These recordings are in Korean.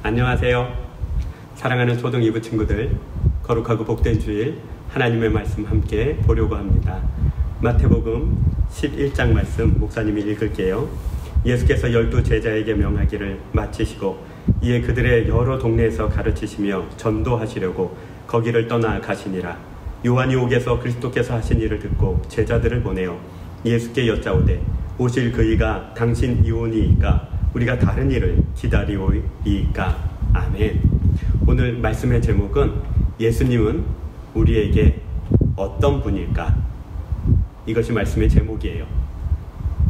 안녕하세요. 사랑하는 초등 2부 친구들, 거룩하고 복된 주일 하나님의 말씀 함께 보려고 합니다. 마태복음 11장 말씀 목사님이 읽을게요. 예수께서 12 제자에게 명하기를 마치시고 이에 그들의 여러 동네에서 가르치시며 전도하시려고 거기를 떠나 가시니라. 요한이 옥에서 그리스도께서 하신 일을 듣고 제자들을 보내어 예수께 여짜오되 오실 그이가 당신 이오니이까 우리가 다른 일을 기다리오이까. 아멘. 오늘 말씀의 제목은 예수님은 우리에게 어떤 분일까? 이것이 말씀의 제목이에요.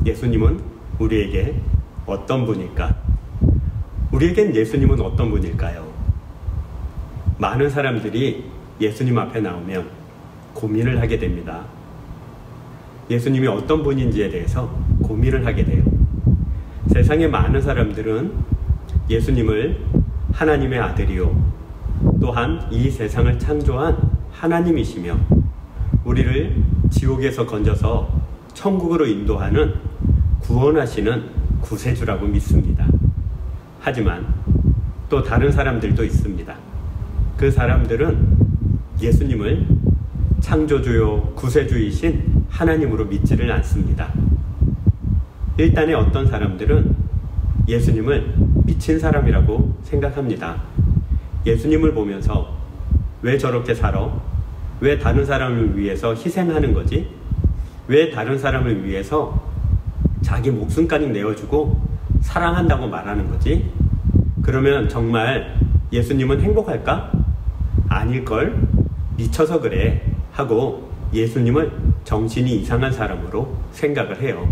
예수님은 우리에게 어떤 분일까? 우리에겐 예수님은 어떤 분일까요? 많은 사람들이 예수님 앞에 나오면 고민을 하게 됩니다. 예수님이 어떤 분인지에 대해서 고민을 하게 돼요. 세상의 많은 사람들은 예수님을 하나님의 아들이요, 또한 이 세상을 창조한 하나님이시며 우리를 지옥에서 건져서 천국으로 인도하는 구원하시는 구세주라고 믿습니다. 하지만 또 다른 사람들도 있습니다. 그 사람들은 예수님을 창조주요 구세주이신 하나님으로 믿지를 않습니다. 일단에 어떤 사람들은 예수님을 미친 사람이라고 생각합니다. 예수님을 보면서 왜 저렇게 살아? 왜 다른 사람을 위해서 희생하는 거지? 왜 다른 사람을 위해서 자기 목숨까지 내어주고 사랑한다고 말하는 거지? 그러면 정말 예수님은 행복할까? 아닐걸? 미쳐서 그래 하고 예수님을 정신이 이상한 사람으로 생각을 해요.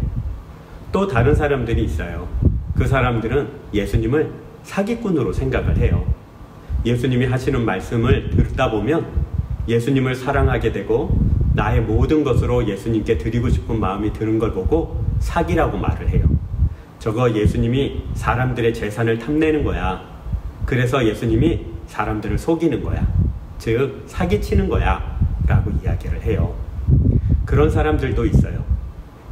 또 다른 사람들이 있어요. 그 사람들은 예수님을 사기꾼으로 생각을 해요. 예수님이 하시는 말씀을 듣다 보면 예수님을 사랑하게 되고 나의 모든 것으로 예수님께 드리고 싶은 마음이 드는 걸 보고 사기라고 말을 해요. 저거 예수님이 사람들의 재산을 탐내는 거야. 그래서 예수님이 사람들을 속이는 거야. 즉 사기치는 거야 라고 이야기를 해요. 그런 사람들도 있어요.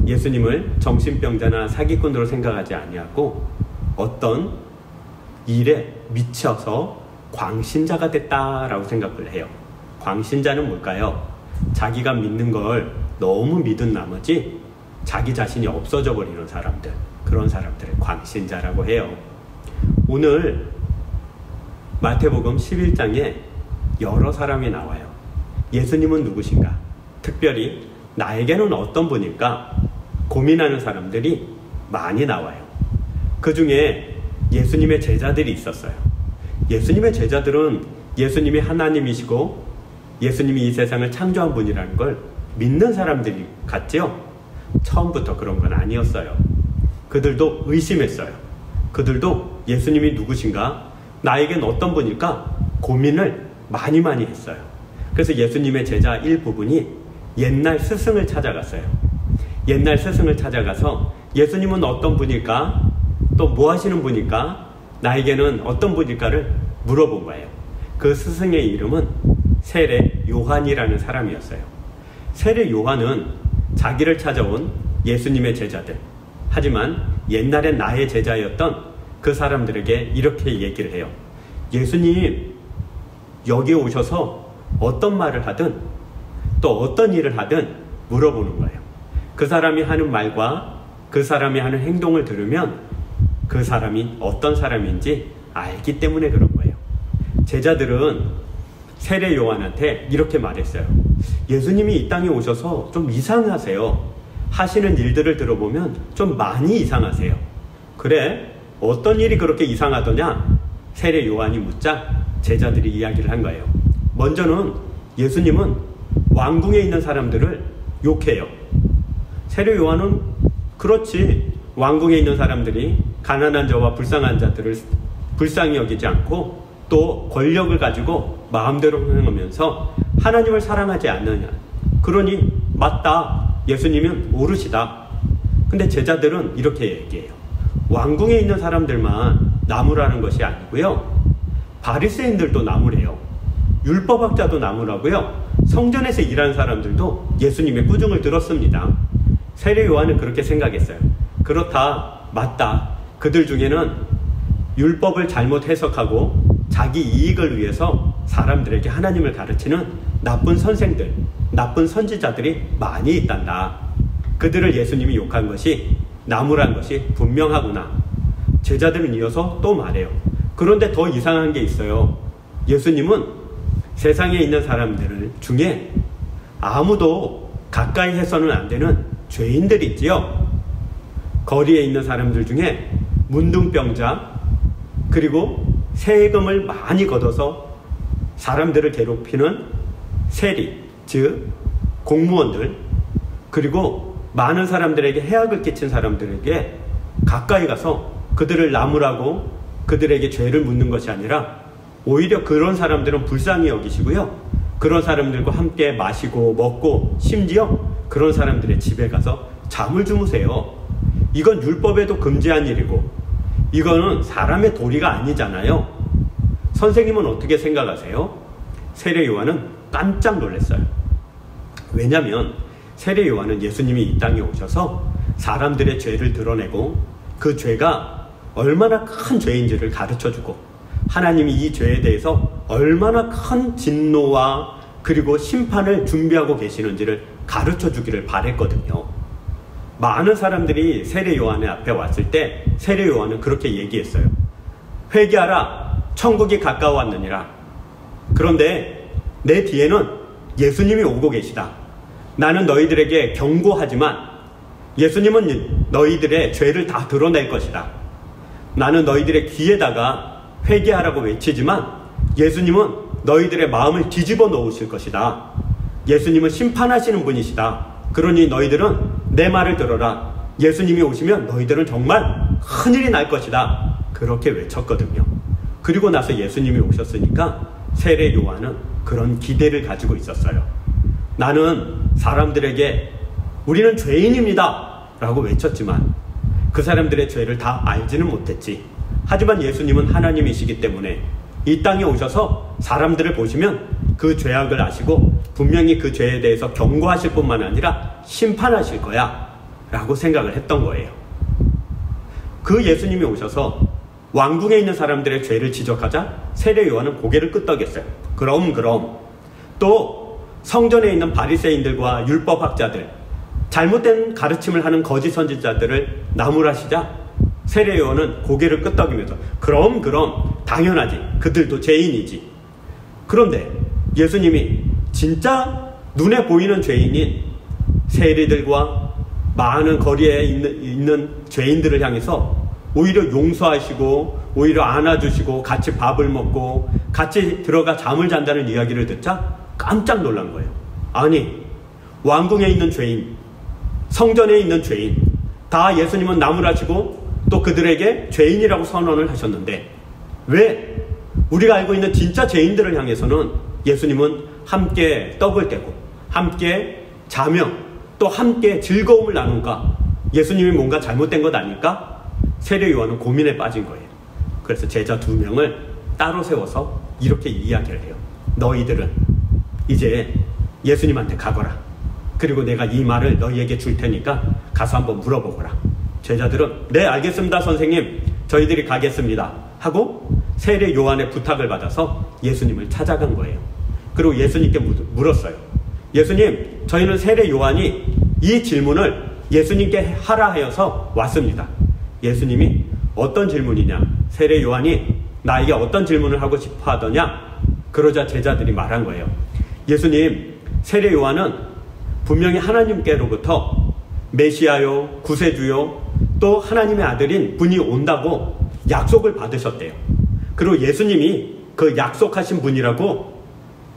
예수님을 정신병자나 사기꾼으로 생각하지 아니하고 어떤 일에 미쳐서 광신자가 됐다라고 생각을 해요. 광신자는 뭘까요? 자기가 믿는 걸 너무 믿은 나머지 자기 자신이 없어져 버리는 사람들, 그런 사람들을 광신자라고 해요. 오늘 마태복음 11장에 여러 사람이 나와요. 예수님은 누구신가? 특별히 나에게는 어떤 분일까? 고민하는 사람들이 많이 나와요. 그 중에 예수님의 제자들이 있었어요. 예수님의 제자들은 예수님이 하나님이시고 예수님이 이 세상을 창조한 분이라는 걸 믿는 사람들이 같죠? 처음부터 그런 건 아니었어요. 그들도 의심했어요. 그들도 예수님이 누구신가? 나에겐 어떤 분일까? 고민을 많이 했어요. 그래서 예수님의 제자 일부분이 옛날 스승을 찾아갔어요. 옛날 스승을 찾아가서 예수님은 어떤 분일까? 또 뭐 하시는 분일까? 나에게는 어떤 분일까를 물어본 거예요. 그 스승의 이름은 세례 요한이라는 사람이었어요. 세례 요한은 자기를 찾아온 예수님의 제자들, 하지만 옛날엔 나의 제자였던 그 사람들에게 이렇게 얘기를 해요. 예수님, 여기에 오셔서 어떤 말을 하든 또 어떤 일을 하든 물어보는 거예요. 그 사람이 하는 말과 그 사람이 하는 행동을 들으면 그 사람이 어떤 사람인지 알기 때문에 그런 거예요. 제자들은 세례 요한한테 이렇게 말했어요. 예수님이 이 땅에 오셔서 좀 이상하세요. 하시는 일들을 들어보면 좀 많이 이상하세요. 그래? 어떤 일이 그렇게 이상하더냐? 세례 요한이 묻자 제자들이 이야기를 한 거예요. 먼저는 예수님은 왕궁에 있는 사람들을 욕해요. 세례 요한은 그렇지, 왕궁에 있는 사람들이 가난한 자와 불쌍한 자들을 불쌍히 여기지 않고 또 권력을 가지고 마음대로 행하면서 하나님을 사랑하지 않느냐. 그러니 맞다, 예수님은 오르시다. 근데 제자들은 이렇게 얘기해요. 왕궁에 있는 사람들만 나무라는 것이 아니고요, 바리새인들도 나무래요. 율법학자도 나무라고요. 성전에서 일하는 사람들도 예수님의 꾸중을 들었습니다. 세례 요한은 그렇게 생각했어요. 그렇다, 맞다. 그들 중에는 율법을 잘못 해석하고 자기 이익을 위해서 사람들에게 하나님을 가르치는 나쁜 선생들, 나쁜 선지자들이 많이 있단다. 그들을 예수님이 욕한 것이 나무란 것이 분명하구나. 제자들은 이어서 또 말해요. 그런데 더 이상한 게 있어요. 예수님은 세상에 있는 사람들 중에 아무도 가까이 해서는 안 되는 죄인들이 있지요. 거리에 있는 사람들 중에 문둥병자, 그리고 세금을 많이 걷어서 사람들을 괴롭히는 세리, 즉 공무원들, 그리고 많은 사람들에게 해악을 끼친 사람들에게 가까이 가서 그들을 나무라고 그들에게 죄를 묻는 것이 아니라 오히려 그런 사람들은 불쌍히 여기시고요. 그런 사람들과 함께 마시고 먹고 심지어 그런 사람들의 집에 가서 잠을 주무세요. 이건 율법에도 금지한 일이고 이거는 사람의 도리가 아니잖아요. 선생님은 어떻게 생각하세요? 세례 요한은 깜짝 놀랐어요. 왜냐하면 세례 요한은 예수님이 이 땅에 오셔서 사람들의 죄를 드러내고 그 죄가 얼마나 큰 죄인지를 가르쳐주고 하나님이 이 죄에 대해서 얼마나 큰 진노와 그리고 심판을 준비하고 계시는지를 가르쳐주기를 바랬거든요. 많은 사람들이 세례 요한의 앞에 왔을 때 세례 요한은 그렇게 얘기했어요. 회개하라, 천국이 가까워왔느니라. 그런데 내 뒤에는 예수님이 오고 계시다. 나는 너희들에게 경고하지만 예수님은 너희들의 죄를 다 드러낼 것이다. 나는 너희들의 귀에다가 회개하라고 외치지만 예수님은 너희들의 마음을 뒤집어 놓으실 것이다. 예수님은 심판하시는 분이시다. 그러니 너희들은 내 말을 들어라. 예수님이 오시면 너희들은 정말 큰일이 날 것이다. 그렇게 외쳤거든요. 그리고 나서 예수님이 오셨으니까 세례 요한은 그런 기대를 가지고 있었어요. 나는 사람들에게 우리는 죄인입니다 라고 외쳤지만 그 사람들의 죄를 다 알지는 못했지. 하지만 예수님은 하나님이시기 때문에 이 땅에 오셔서 사람들을 보시면 그 죄악을 아시고 분명히 그 죄에 대해서 경고하실 뿐만 아니라 심판하실 거야 라고 생각을 했던 거예요. 그 예수님이 오셔서 왕궁에 있는 사람들의 죄를 지적하자 세례 요한은 고개를 끄덕였어요. 그럼 또 성전에 있는 바리새인들과 율법학자들, 잘못된 가르침을 하는 거짓 선지자들을 나무라시자 세례 요한은 고개를 끄덕이면서 그럼 당연하지. 그들도 죄인이지. 그런데 예수님이 진짜 눈에 보이는 죄인인 세리들과 많은 거리에 있는 죄인들을 향해서 오히려 용서하시고 오히려 안아주시고 같이 밥을 먹고 같이 들어가 잠을 잔다는 이야기를 듣자 깜짝 놀란 거예요. 아니, 왕궁에 있는 죄인, 성전에 있는 죄인 다 예수님은 나무라시고 또 그들에게 죄인이라고 선언을 하셨는데 왜 우리가 알고 있는 진짜 죄인들을 향해서는 예수님은 함께 떡을 떼고 함께 자며 또 함께 즐거움을 나눈가? 예수님이 뭔가 잘못된 것 아닐까? 세례 요한은 고민에 빠진 거예요. 그래서 제자 2명을 따로 세워서 이렇게 이야기를 해요. 너희들은 이제 예수님한테 가거라. 그리고 내가 이 말을 너희에게 줄 테니까 가서 한번 물어보거라. 제자들은 네, 알겠습니다 선생님, 저희들이 가겠습니다 하고 세례 요한의 부탁을 받아서 예수님을 찾아간 거예요. 그리고 예수님께 물었어요. 예수님, 저희는 세례 요한이 이 질문을 예수님께 하라 하여서 왔습니다. 예수님이 어떤 질문이냐? 세례 요한이 나에게 어떤 질문을 하고 싶어 하더냐? 그러자 제자들이 말한 거예요. 예수님, 세례 요한은 분명히 하나님께로부터 메시아요, 구세주요, 또 하나님의 아들인 분이 온다고 약속을 받으셨대요. 그리고 예수님이 그 약속하신 분이라고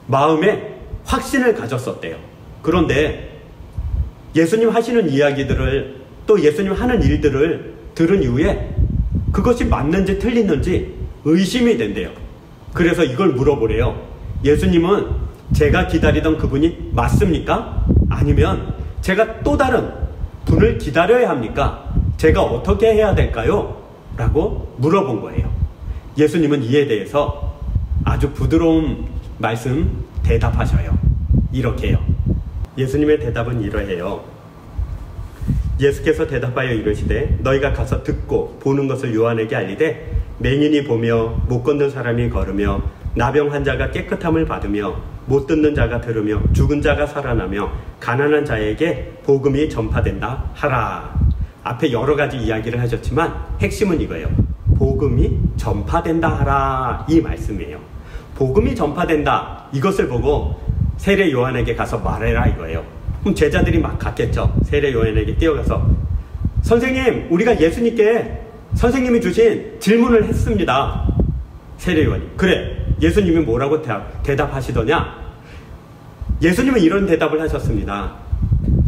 마음에 확신을 가졌었대요. 그런데 예수님 하시는 이야기들을 또 예수님 하는 일들을 들은 이후에 그것이 맞는지 틀리는지 의심이 된대요. 그래서 이걸 물어보래요. 예수님은 제가 기다리던 그분이 맞습니까? 아니면 제가 또 다른 분을 기다려야 합니까? 제가 어떻게 해야 될까요? 라고 물어본 거예요. 예수님은 이에 대해서 아주 부드러운 말씀 대답하셔요. 이렇게요. 예수님의 대답은 이러해요. 예수께서 대답하여 이르시되 너희가 가서 듣고 보는 것을 요한에게 알리되 맹인이 보며 못 걷는 사람이 걸으며 나병 환자가 깨끗함을 받으며 못 듣는 자가 들으며 죽은 자가 살아나며 가난한 자에게 복음이 전파된다 하라. 앞에 여러 가지 이야기를 하셨지만 핵심은 이거예요. 복음이 전파된다 하라, 이 말씀이에요. 복음이 전파된다, 이것을 보고 세례 요한에게 가서 말해라 이거예요. 그럼 제자들이 막 갔겠죠. 세례 요한에게 뛰어가서 선생님, 우리가 예수님께 선생님이 주신 질문을 했습니다. 세례 요한이 그래, 예수님이 뭐라고 대답하시더냐? 예수님은 이런 대답을 하셨습니다.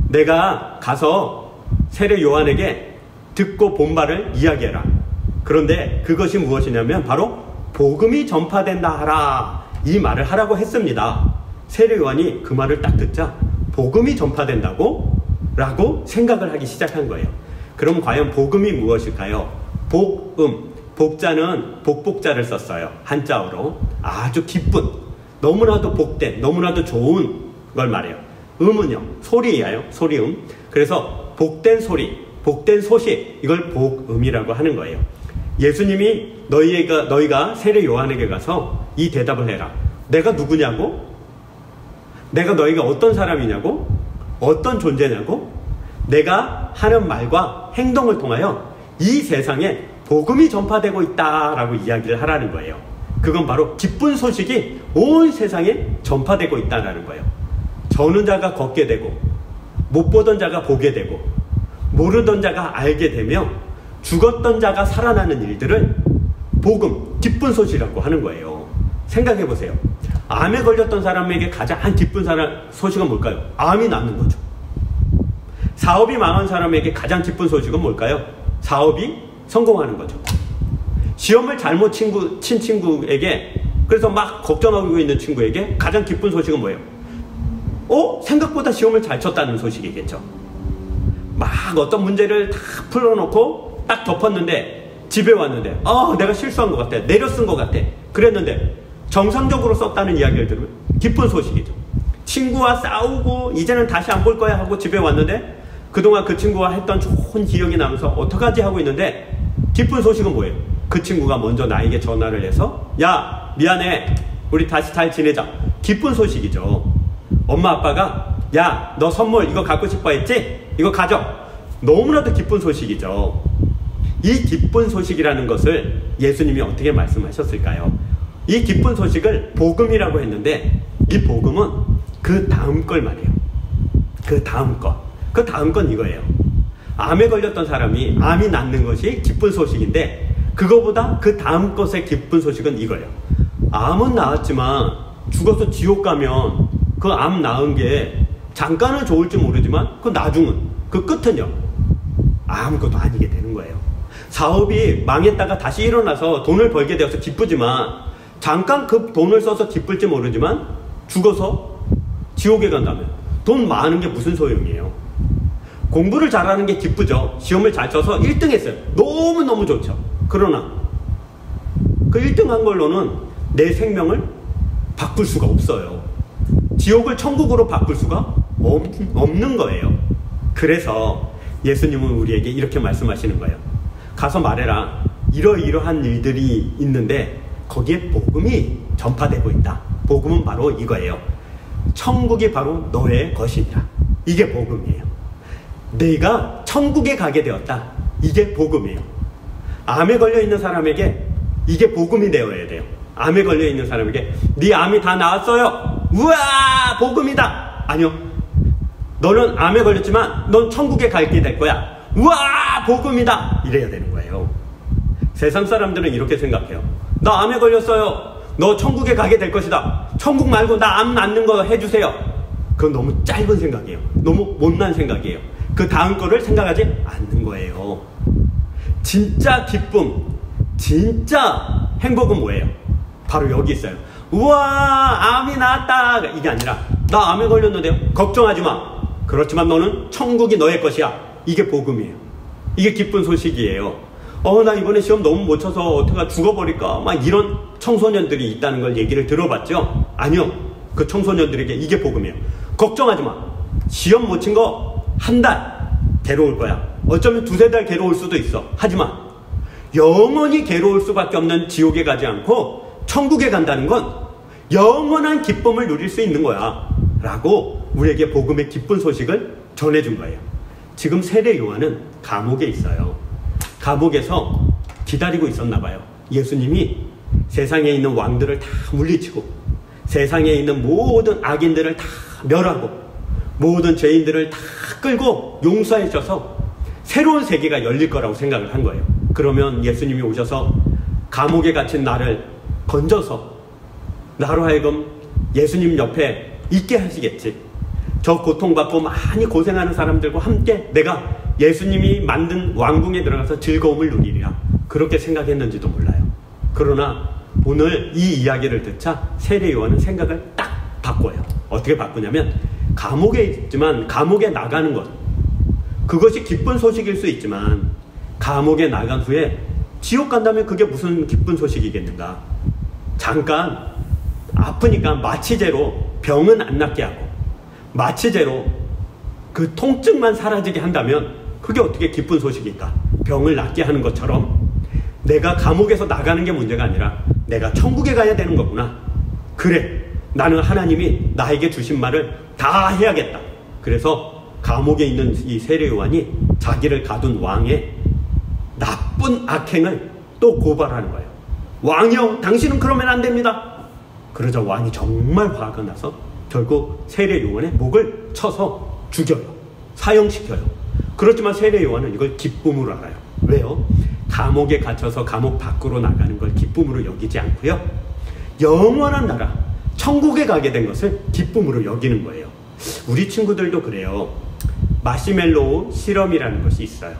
내가 가서 세례 요한에게 듣고 본 바를 이야기해라. 그런데 그것이 무엇이냐면 바로 복음이 전파된다 하라, 이 말을 하라고 했습니다. 세례 요한이 그 말을 딱 듣자 복음이 전파된다고? 라고 생각을 하기 시작한 거예요. 그럼 과연 복음이 무엇일까요? 복음, 복자는 복복자를 썼어요. 한자어로. 아주 기쁜, 너무나도 복된, 너무나도 좋은 걸 말해요. 음은요, 소리예요. 소리음. 그래서 복된 소리, 복된 소식, 이걸 복음이라고 하는 거예요. 예수님이 너희가 세례 요한에게 가서 이 대답을 해라. 내가 누구냐고? 내가 너희가 어떤 사람이냐고? 어떤 존재냐고? 내가 하는 말과 행동을 통하여 이 세상에 복음이 전파되고 있다라고 이야기를 하라는 거예요. 그건 바로 기쁜 소식이 온 세상에 전파되고 있다는 거예요. 저는 자가 걷게 되고 못 보던 자가 보게 되고 모르던 자가 알게 되며 죽었던 자가 살아나는 일들을 복음, 기쁜 소식이라고 하는 거예요. 생각해 보세요. 암에 걸렸던 사람에게 가장 기쁜 소식은 뭘까요? 암이 낫는 거죠. 사업이 망한 사람에게 가장 기쁜 소식은 뭘까요? 사업이 성공하는 거죠. 시험을 잘못 친 친구에게, 그래서 막 걱정하고 있는 친구에게 가장 기쁜 소식은 뭐예요? 생각보다 시험을 잘 쳤다는 소식이겠죠. 막 어떤 문제를 다 풀어놓고 딱 덮었는데 집에 왔는데 내가 실수한 것 같아, 내려 쓴 것 같아, 그랬는데 정상적으로 썼다는 이야기를 들으면 기쁜 소식이죠. 친구와 싸우고 이제는 다시 안 볼 거야 하고 집에 왔는데 그동안 그 친구와 했던 좋은 기억이 나면서 어떡하지 하고 있는데 기쁜 소식은 뭐예요? 그 친구가 먼저 나에게 전화를 해서 야, 미안해, 우리 다시 잘 지내자. 기쁜 소식이죠. 엄마 아빠가 야, 너 선물 이거 갖고 싶어 했지? 이거 가져. 너무나도 기쁜 소식이죠. 이 기쁜 소식이라는 것을 예수님이 어떻게 말씀하셨을까요? 이 기쁜 소식을 복음이라고 했는데 이 복음은 그 다음 걸 말해요. 그 다음 건 이거예요. 암에 걸렸던 사람이 암이 낫는 것이 기쁜 소식인데 그거보다 그 다음 것의 기쁜 소식은 이거예요. 암은 나았지만 죽어서 지옥 가면 그 암 나은 게 잠깐은 좋을지 모르지만 그 나중은, 그 끝은요, 아무것도 아니게 되는 거예요. 사업이 망했다가 다시 일어나서 돈을 벌게 되어서 기쁘지만 잠깐 그 돈을 써서 기쁠지 모르지만 죽어서 지옥에 간다면 돈 많은 게 무슨 소용이에요? 공부를 잘하는 게 기쁘죠. 시험을 잘 쳐서 1등 했어요. 너무너무 좋죠. 그러나 그 1등 한 걸로는 내 생명을 바꿀 수가 없어요. 지옥을 천국으로 바꿀 수가 없는 거예요. 그래서 예수님은 우리에게 이렇게 말씀하시는 거예요. 가서 말해라. 이러이러한 일들이 있는데 거기에 복음이 전파되고 있다. 복음은 바로 이거예요. 천국이 바로 너의 것이니라. 이게 복음이에요. 내가 천국에 가게 되었다. 이게 복음이에요. 암에 걸려있는 사람에게 이게 복음이 되어야 돼요. 암에 걸려있는 사람에게 네 암이 다 나았어요. 우와, 복음이다. 아니요, 너는 암에 걸렸지만 넌 천국에 가게 될 거야. 우와, 복음이다. 이래야 되는 거예요. 세상 사람들은 이렇게 생각해요. 나 암에 걸렸어요. 너 천국에 가게 될 것이다. 천국 말고 나 암 낫는 거 해주세요. 그건 너무 짧은 생각이에요. 너무 못난 생각이에요. 그 다음 거를 생각하지 않는 거예요. 진짜 기쁨, 진짜 행복은 뭐예요? 바로 여기 있어요. 우와, 암이 나았다. 이게 아니라 나 암에 걸렸는데요, 걱정하지 마. 그렇지만 너는 천국이 너의 것이야. 이게 복음이에요. 이게 기쁜 소식이에요. 나 이번에 시험 너무 못 쳐서 어떡하 죽어버릴까, 막 이런 청소년들이 있다는 걸 얘기를 들어봤죠? 아니요, 그 청소년들에게 이게 복음이에요. 걱정하지 마. 시험 못 친 거 한 달 괴로울 거야. 어쩌면 두세 달 괴로울 수도 있어. 하지만 영원히 괴로울 수밖에 없는 지옥에 가지 않고 천국에 간다는 건 영원한 기쁨을 누릴 수 있는 거야 라고 우리에게 복음의 기쁜 소식을 전해준 거예요. 지금 세례 요한은 감옥에 있어요. 감옥에서 기다리고 있었나 봐요. 예수님이 세상에 있는 왕들을 다 물리치고 세상에 있는 모든 악인들을 다 멸하고 모든 죄인들을 다 끌고 용서해 줘서 새로운 세계가 열릴 거라고 생각을 한 거예요. 그러면 예수님이 오셔서 감옥에 갇힌 나를 건져서 나로 하여금 예수님 옆에 있게 하시겠지. 저 고통받고 많이 고생하는 사람들과 함께 내가 예수님이 만든 왕궁에 들어가서 즐거움을 누리리라. 그렇게 생각했는지도 몰라요. 그러나 오늘 이 이야기를 듣자 세례 요한은 생각을 딱 바꿔요. 어떻게 바꾸냐면 감옥에 있지만 감옥에 나가는 것, 그것이 기쁜 소식일 수 있지만 감옥에 나간 후에 지옥 간다면 그게 무슨 기쁜 소식이겠는가. 잠깐 아프니까 마취제로 병은 안 낫게 하고 마취제로 그 통증만 사라지게 한다면 그게 어떻게 기쁜 소식일까. 병을 낫게 하는 것처럼 내가 감옥에서 나가는 게 문제가 아니라 내가 천국에 가야 되는 거구나. 그래, 나는 하나님이 나에게 주신 말을 다 해야겠다. 그래서 감옥에 있는 이 세례 요한이 자기를 가둔 왕의 나쁜 악행을 또 고발하는 거예요. 왕이여, 당신은 그러면 안 됩니다. 그러자 왕이 정말 화가 나서 결국 세례 요한의 목을 쳐서 죽여요. 사형시켜요. 그렇지만 세례 요한은 이걸 기쁨으로 알아요. 왜요? 감옥에 갇혀서 감옥 밖으로 나가는 걸 기쁨으로 여기지 않고요, 영원한 나라 천국에 가게 된 것을 기쁨으로 여기는 거예요. 우리 친구들도 그래요. 마시멜로우 실험이라는 것이 있어요.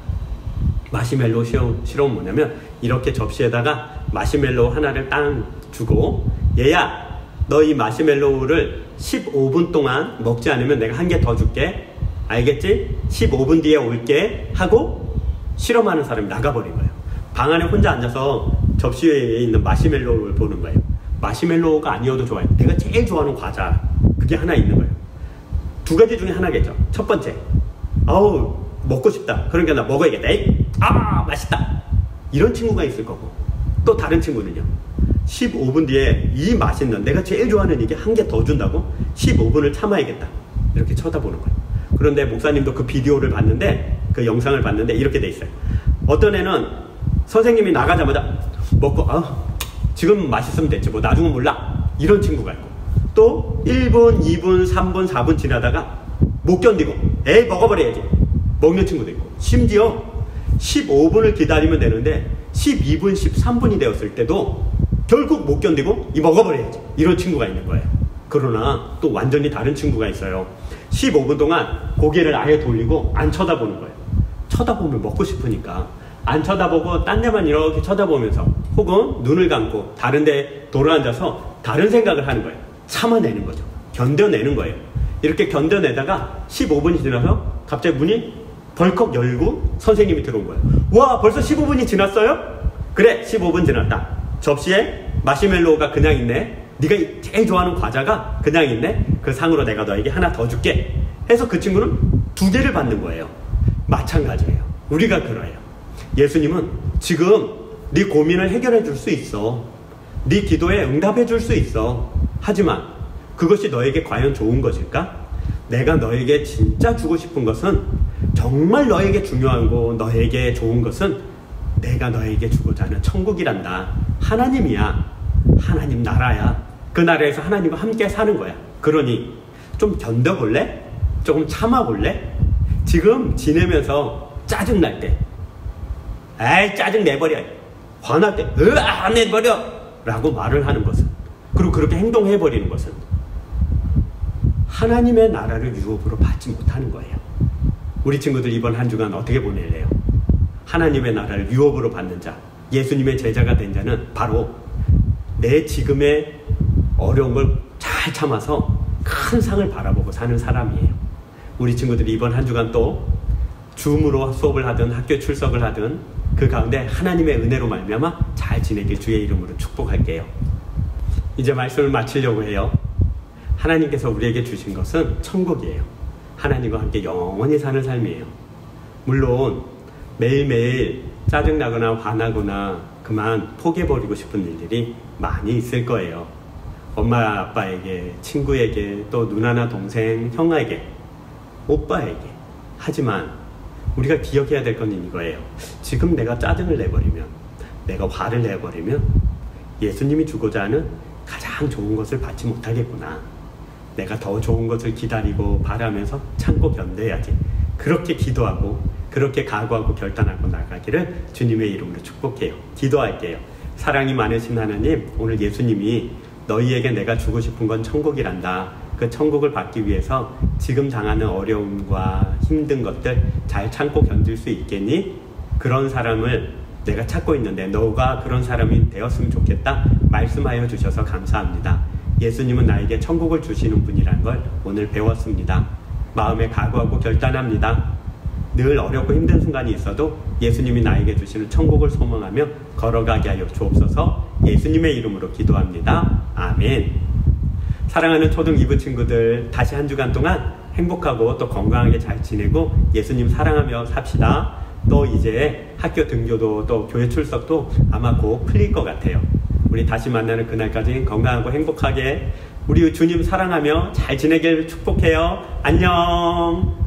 마시멜로우 실험은 뭐냐면 이렇게 접시에다가 마시멜로우 하나를 딱 주고, 얘야 너 이 마시멜로우를 15분 동안 먹지 않으면 내가 한 개 더 줄게, 알겠지? 15분 뒤에 올게 하고 실험하는 사람이 나가버린 거예요. 방 안에 혼자 앉아서 접시 위에 있는 마시멜로우를 보는 거예요. 마시멜로우가 아니어도 좋아요. 내가 제일 좋아하는 과자, 그게 하나 있는 거예요. 두 가지 중에 하나겠죠. 첫 번째, 아우 먹고 싶다, 그러니까 나 먹어야겠다. 에이, 아 맛있다, 이런 친구가 있을 거고, 또 다른 친구는요, 15분 뒤에 이 맛있는 내가 제일 좋아하는 이게 한 개 더 준다고 15분을 참아야겠다, 이렇게 쳐다보는 거예요. 그런데 목사님도 그 비디오를 봤는데, 그 영상을 봤는데 이렇게 돼 있어요. 어떤 애는 선생님이 나가자마자 먹고 지금 맛있으면 됐지 뭐 나중은 몰라, 이런 친구가 있고, 또 1분, 2분, 3분, 4분 지나다가 못 견디고 에이 먹어버려야지 먹는 친구도 있고, 심지어 15분을 기다리면 되는데 12분, 13분이 되었을 때도 결국 못 견디고 이 먹어버려야지, 이런 친구가 있는 거예요. 그러나 또 완전히 다른 친구가 있어요. 15분 동안 고개를 아예 돌리고 안 쳐다보는 거예요. 쳐다보면 먹고 싶으니까 안 쳐다보고 딴 데만 이렇게 쳐다보면서 혹은 눈을 감고 다른 데 돌아앉아서 다른 생각을 하는 거예요. 참아내는 거죠. 견뎌내는 거예요. 이렇게 견뎌내다가 15분이 지나서 갑자기 문이 벌컥 열고 선생님이 들어온 거예요. 와, 벌써 15분이 지났어요? 그래, 15분 지났다. 접시에 마시멜로우가 그냥 있네, 네가 제일 좋아하는 과자가 그냥 있네, 그 상으로 내가 너에게 하나 더 줄게 해서 그 친구는 2개를 받는 거예요. 마찬가지예요. 우리가 그래요. 예수님은 지금 네 고민을 해결해 줄 수 있어, 네 기도에 응답해 줄 수 있어. 하지만 그것이 너에게 과연 좋은 것일까? 내가 너에게 진짜 주고 싶은 것은, 정말 너에게 중요하고 너에게 좋은 것은 내가 너에게 주고자 하는 천국이란다. 하나님이야. 하나님 나라야. 그 나라에서 하나님과 함께 사는 거야. 그러니 좀 견뎌볼래? 조금 참아볼래? 지금 지내면서 짜증날 때 에이 짜증 내버려, 화날 때 안 내버려 라고 말을 하는 것은, 그리고 그렇게 행동해버리는 것은 하나님의 나라를 유업으로 받지 못하는 거예요. 우리 친구들 이번 한 주간 어떻게 보낼래요? 하나님의 나라를 유업으로 받는 자, 예수님의 제자가 된 자는 바로 내 지금의 어려운 걸 잘 참아서 큰 상을 바라보고 사는 사람이에요. 우리 친구들이 이번 한 주간 또 줌으로 수업을 하든 학교 출석을 하든 그 가운데 하나님의 은혜로 말미암아 잘 지내길 주의 이름으로 축복할게요. 이제 말씀을 마치려고 해요. 하나님께서 우리에게 주신 것은 천국이에요. 하나님과 함께 영원히 사는 삶이에요. 물론 매일매일 짜증나거나 화나거나 그만 포기해버리고 싶은 일들이 많이 있을 거예요. 엄마 아빠에게, 친구에게, 또 누나나 동생, 형에게, 오빠에게. 하지만 우리가 기억해야 될 건 이거예요. 지금 내가 짜증을 내버리면, 내가 화를 내버리면 예수님이 주고자 하는 가장 좋은 것을 받지 못하겠구나. 내가 더 좋은 것을 기다리고 바라면서 참고 견뎌야지. 그렇게 기도하고 그렇게 각오하고 결단하고 나가기를 주님의 이름으로 축복해요. 기도할게요. 사랑이 많으신 하나님, 오늘 예수님이 너희에게 내가 주고 싶은 건 천국이란다. 그 천국을 받기 위해서 지금 당하는 어려움과 힘든 것들 잘 참고 견딜 수 있겠니? 그런 사람을 내가 찾고 있는데 너가 그런 사람이 되었으면 좋겠다. 말씀하여 주셔서 감사합니다. 예수님은 나에게 천국을 주시는 분이란 걸 오늘 배웠습니다. 마음에 각오하고 결단합니다. 늘 어렵고 힘든 순간이 있어도 예수님이 나에게 주시는 천국을 소망하며 걸어가게 하여 주옵소서. 예수님의 이름으로 기도합니다. 아멘. 사랑하는 초등 2부 친구들, 다시 한 주간 동안 행복하고 또 건강하게 잘 지내고 예수님 사랑하며 삽시다. 또 이제 학교 등교도 또 교회 출석도 아마 곧 풀릴 것 같아요. 우리 다시 만나는 그날까지 건강하고 행복하게 우리 주님 사랑하며 잘 지내길 축복해요. 안녕.